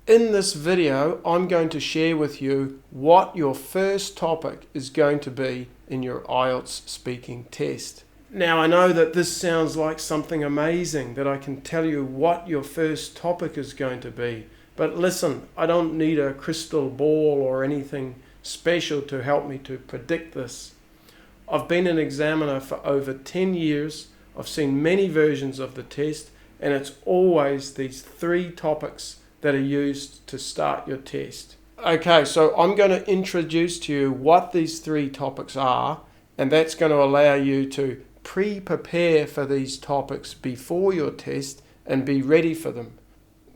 In this video, I'm going to share with you what your first topic is going to be in your IELTS speaking test. Now, I know that this sounds like something amazing, that I can tell you what your first topic is going to be. But listen, I don't need a crystal ball or anything special to help me to predict this. I've been an examiner for over 10 years. I've seen many versions of the test, and it's always these three topics that are used to start your test. Okay, so I'm going to introduce to you what these three topics are, and that's going to allow you to pre-prepare for these topics before your test and be ready for them.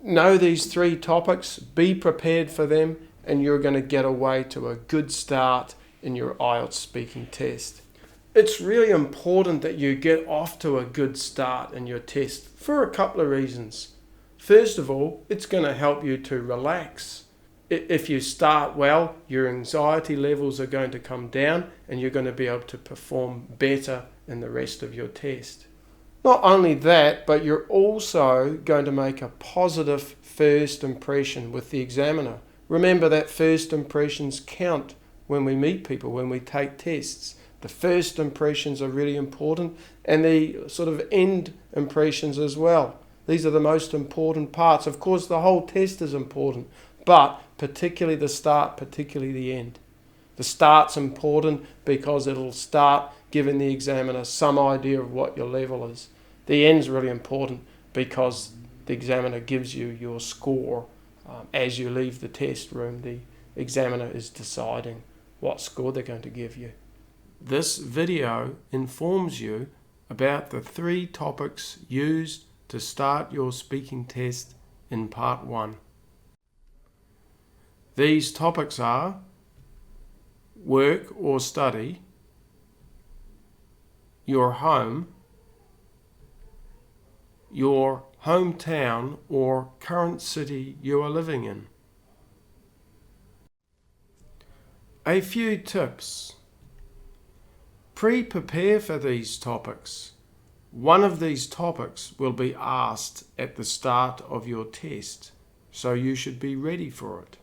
Know these three topics, be prepared for them, and you're going to get away to a good start in your IELTS speaking test. It's really important that you get off to a good start in your test for a couple of reasons. First of all, it's going to help you to relax. If you start well, your anxiety levels are going to come down and you're going to be able to perform better in the rest of your test. Not only that, but you're also going to make a positive first impression with the examiner. Remember that first impressions count when we meet people, when we take tests. The first impressions are really important, and the sort of end impressions as well. These are the most important parts. Of course, the whole test is important, but particularly the start, particularly the end. The start's important because it'll start giving the examiner some idea of what your level is. The end's really important because the examiner gives you your score. As you leave the test room, the examiner is deciding what score they're going to give you. This video informs you about the three topics used to start your speaking test in part 1. These topics are work or study, your home, your hometown or current city you are living in. A few tips. Pre-prepare for these topics. One of these topics will be asked at the start of your test, so you should be ready for it.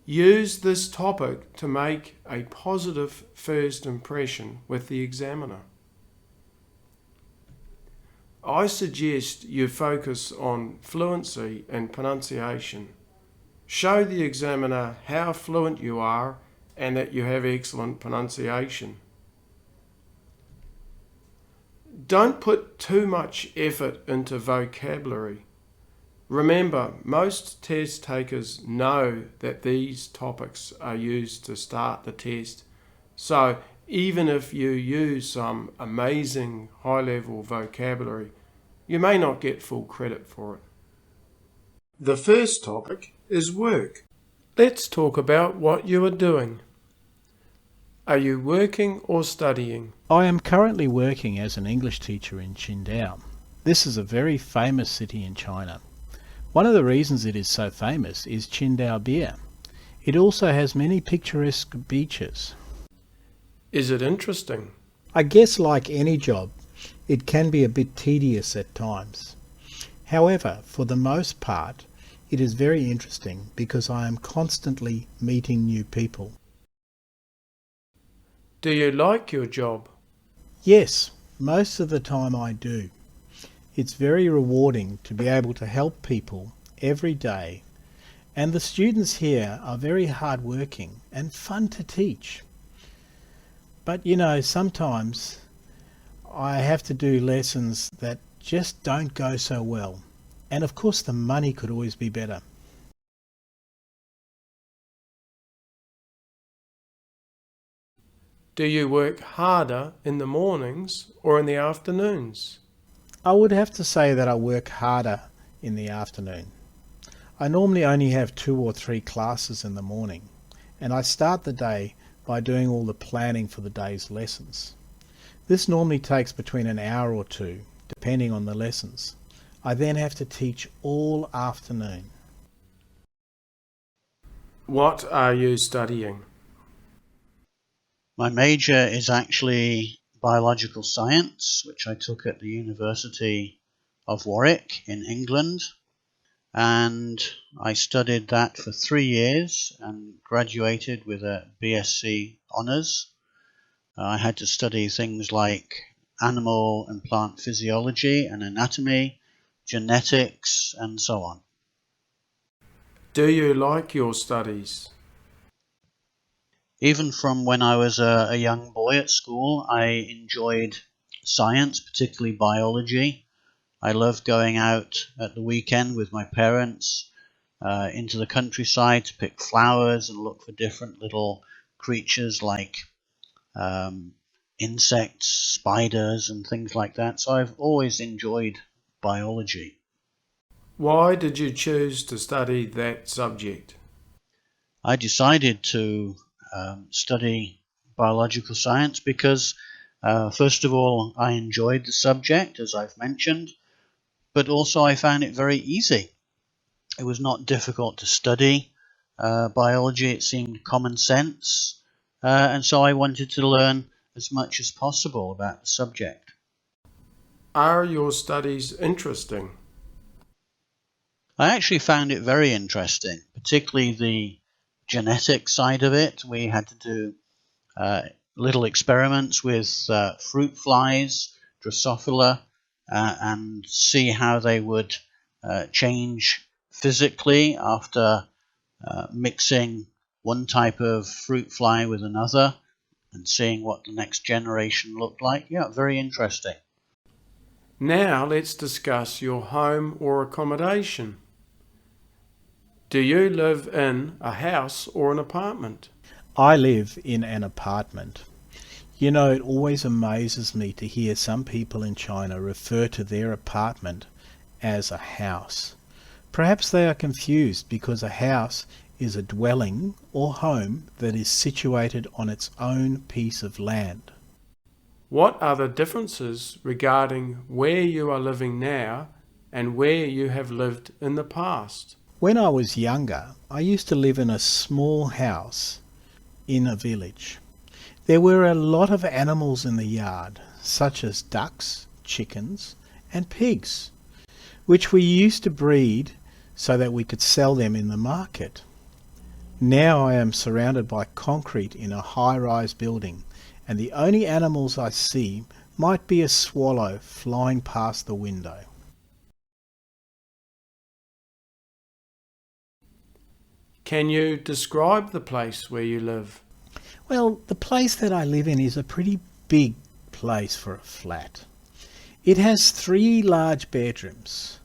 Use this topic to make a positive first impression with the examiner. I suggest you focus on fluency and pronunciation. Show the examiner how fluent you are and that you have excellent pronunciation. Don't put too much effort into vocabulary. Remember, most test takers know that these topics are used to start the test. So even if you use some amazing high-level vocabulary, you may not get full credit for it. The first topic is work. Let's talk about what you are doing. Are you working or studying? I am currently working as an English teacher in Qingdao. This is a very famous city in China. One of the reasons it is so famous is Qingdao beer. It also has many picturesque beaches. Is it interesting? I guess like any job, it can be a bit tedious at times. However, for the most part, it is very interesting because I am constantly meeting new people. Do you like your job? Yes, most of the time I do. It's very rewarding to be able to help people every day, and the students here are very hardworking and fun to teach. But sometimes I have to do lessons that just don't go so well, and of course the money could always be better. Do you work harder in the mornings or in the afternoons? I would have to say that I work harder in the afternoon. I normally only have 2 or 3 classes in the morning, and I start the day by doing all the planning for the day's lessons. This normally takes between an hour or 2, depending on the lessons. I then have to teach all afternoon. What are you studying? My major is actually biological science, which I took at the University of Warwick in England. and I studied that for 3 years and graduated with a BSc Honours. I had to study things like animal and plant physiology and anatomy, genetics, and so on. Do you like your studies? Even from when I was a young boy at school, I enjoyed science, particularly biology. I loved going out at the weekend with my parents into the countryside to pick flowers and look for different little creatures like insects, spiders, and things like that. So I've always enjoyed biology. Why did you choose to study that subject? I decided to study biological science because, first of all, I enjoyed the subject, as I've mentioned, but also I found it very easy. It was not difficult to study biology, it seemed common sense, and so I wanted to learn as much as possible about the subject. Are your studies interesting? I actually found it very interesting, particularly the genetic side of it. We had to do little experiments with fruit flies, Drosophila, and see how they would change physically after mixing one type of fruit fly with another and seeing what the next generation looked like. Yeah, very interesting. Now let's discuss your home or accommodation. Do you live in a house or an apartment? I live in an apartment. You know, it always amazes me to hear some people in China refer to their apartment as a house. Perhaps they are confused because a house is a dwelling or home that is situated on its own piece of land. What are the differences regarding where you are living now and where you have lived in the past? When I was younger, I used to live in a small house in a village. There were a lot of animals in the yard, such as ducks, chickens, and pigs, which we used to breed so that we could sell them in the market. Now I am surrounded by concrete in a high-rise building, and the only animals I see might be a swallow flying past the window. Can you describe the place where you live? Well, the place that I live in is a pretty big place for a flat. It has 3 large bedrooms,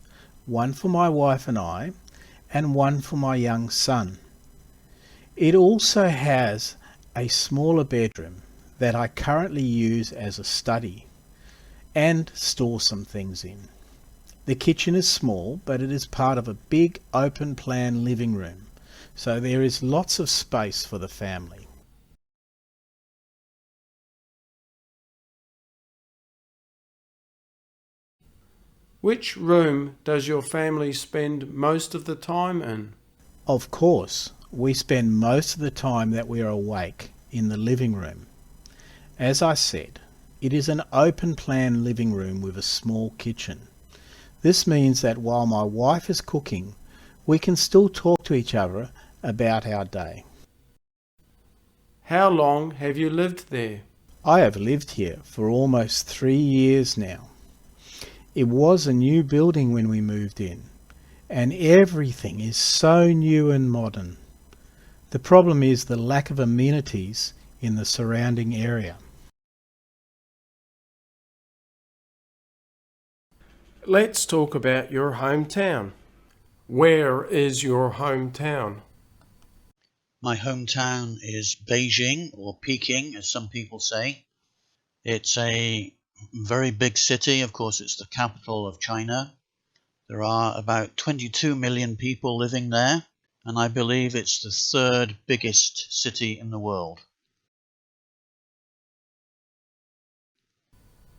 one for my wife and I, and one for my young son. It also has a smaller bedroom that I currently use as a study and store some things in. The kitchen is small, but it is part of a big open plan living room, so there is lots of space for the family. Which room does your family spend most of the time in? Of course, we spend most of the time that we are awake in the living room. As I said, it is an open plan living room with a small kitchen. This means that while my wife is cooking, we can still talk to each other about our day. How long have you lived there? I have lived here for almost 3 years now. It was a new building when we moved in, and everything is so new and modern. The problem is the lack of amenities in the surrounding area. Let's talk about your hometown. Where is your hometown? My hometown is Beijing, or Peking, as some people say. It's a very big city. Of course, it's the capital of China. There are about 22 million people living there, and I believe it's the 3rd biggest city in the world.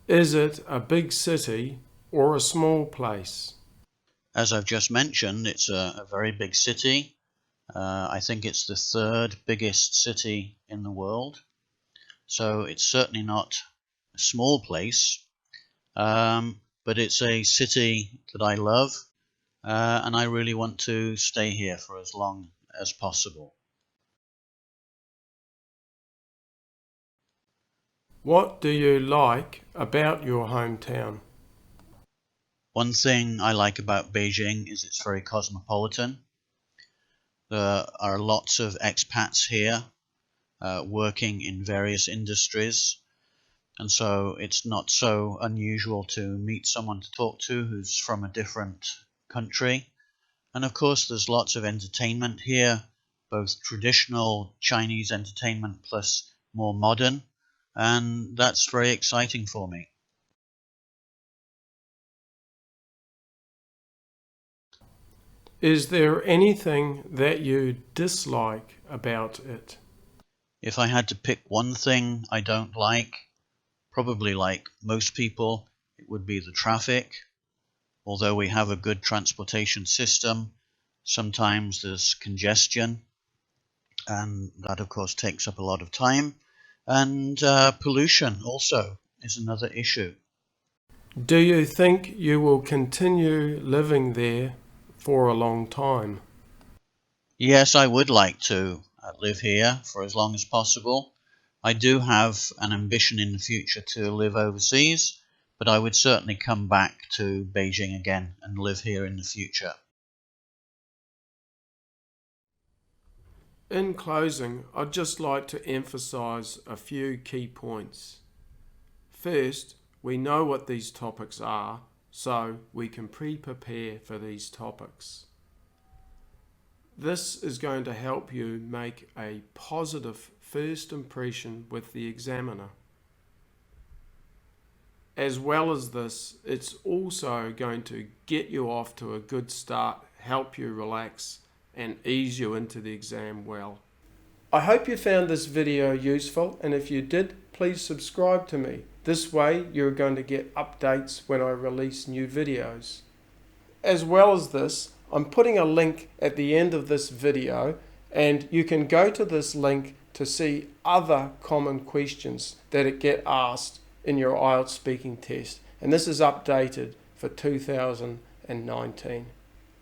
Is it a big city or a small place? As I've just mentioned, it's a very big city. I think it's the 3rd biggest city in the world. So it's certainly not a small place, but it's a city that I love. and I really want to stay here for as long as possible. What do you like about your hometown? One thing I like about Beijing is it's very cosmopolitan. There are lots of expats here working in various industries, and so it's not so unusual to meet someone to talk to who's from a different country. And of course there's lots of entertainment here, both traditional Chinese entertainment plus more modern, and that's very exciting for me. Is there anything that you dislike about it? If I had to pick one thing I don't like, probably like most people, it would be the traffic. Although we have a good transportation system, sometimes there's congestion, and that of course takes up a lot of time. And pollution also is another issue. Do you think you will continue living there for a long time? Yes, I would like to live here for as long as possible. I do have an ambition in the future to live overseas, but I would certainly come back to Beijing again and live here in the future. In closing, I'd just like to emphasise a few key points. First, we know what these topics are, so we can pre-prepare for these topics. This is going to help you make a positive first impression with the examiner. As well as this, it's also going to get you off to a good start, help you relax, and ease you into the exam well. I hope you found this video useful, and if you did, please subscribe to me. This way you're going to get updates when I release new videos. As well as this, I'm putting a link at the end of this video, and you can go to this link to see other common questions that get asked in your IELTS speaking test, and this is updated for 2019.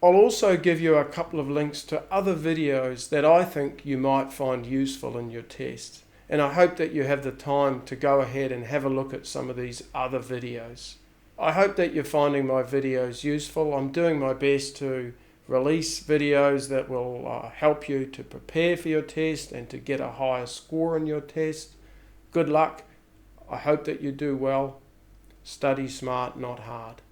I'll also give you a couple of links to other videos that I think you might find useful in your test, and I hope that you have the time to go ahead and have a look at some of these other videos. I hope that you're finding my videos useful. I'm doing my best to release videos that will help you to prepare for your test and to get a higher score in your test. Good luck. I hope that you do well. Study smart, not hard.